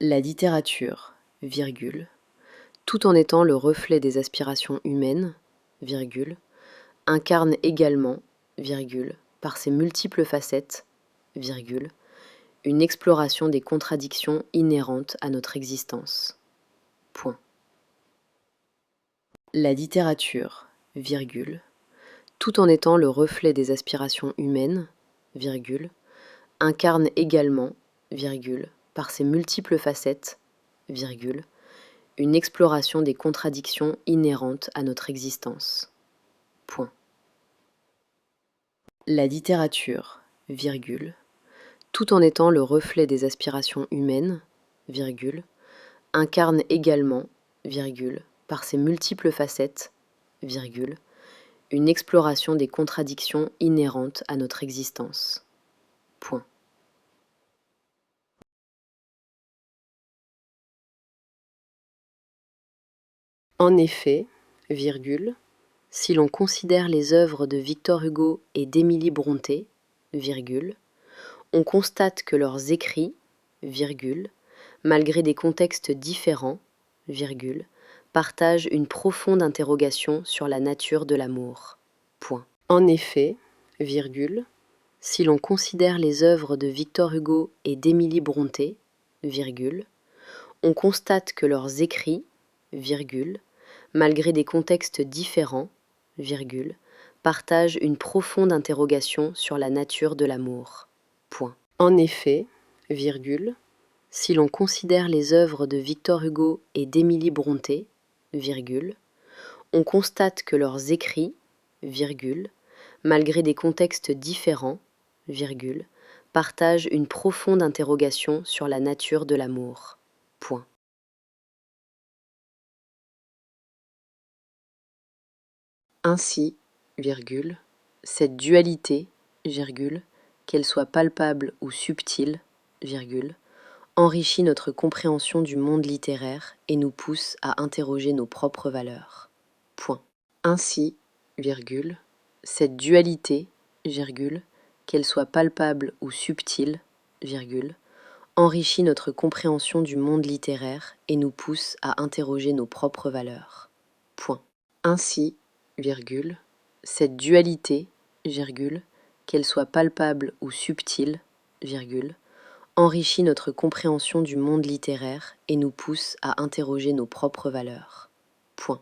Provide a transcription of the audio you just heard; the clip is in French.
La littérature, virgule, tout en étant le reflet des aspirations humaines, virgule, incarne également, virgule, par ses multiples facettes, virgule, une exploration des contradictions inhérentes à notre existence. Point. La littérature, virgule, tout en étant le reflet des aspirations humaines, virgule, incarne également, virgule, par ses multiples facettes, virgule, une exploration des contradictions inhérentes à notre existence. Point. La littérature, virgule, tout en étant le reflet des aspirations humaines, virgule, incarne également, virgule, par ses multiples facettes, virgule, une exploration des contradictions inhérentes à notre existence. Point. En effet, virgule, si l'on considère les œuvres de Victor Hugo et d'Émilie Brontë, virgule, on constate que leurs écrits, virgule, malgré des contextes différents, virgule, partagent une profonde interrogation sur la nature de l'amour. Point. En effet, virgule, si l'on considère les œuvres de Victor Hugo et d'Émilie Brontë, virgule, on constate que leurs écrits, virgule, malgré des contextes différents, virgule, partagent une profonde interrogation sur la nature de l'amour. Point. En effet, virgule, si l'on considère les œuvres de Victor Hugo et d'Émilie Brontë, virgule, on constate que leurs écrits, virgule, malgré des contextes différents, virgule, partagent une profonde interrogation sur la nature de l'amour. Point. Ainsi, virgule, cette dualité, virgule, qu'elle soit palpable ou subtile, virgule, enrichit notre compréhension du monde littéraire et nous pousse à interroger nos propres valeurs. Point. Ainsi, virgule, cette dualité, virgule, qu'elle soit palpable ou subtile, virgule, enrichit notre compréhension du monde littéraire et nous pousse à interroger nos propres valeurs. Point. Ainsi, virgule, cette dualité, virgule, qu'elle soit palpable ou subtile, virgule, enrichit notre compréhension du monde littéraire et nous pousse à interroger nos propres valeurs. Point.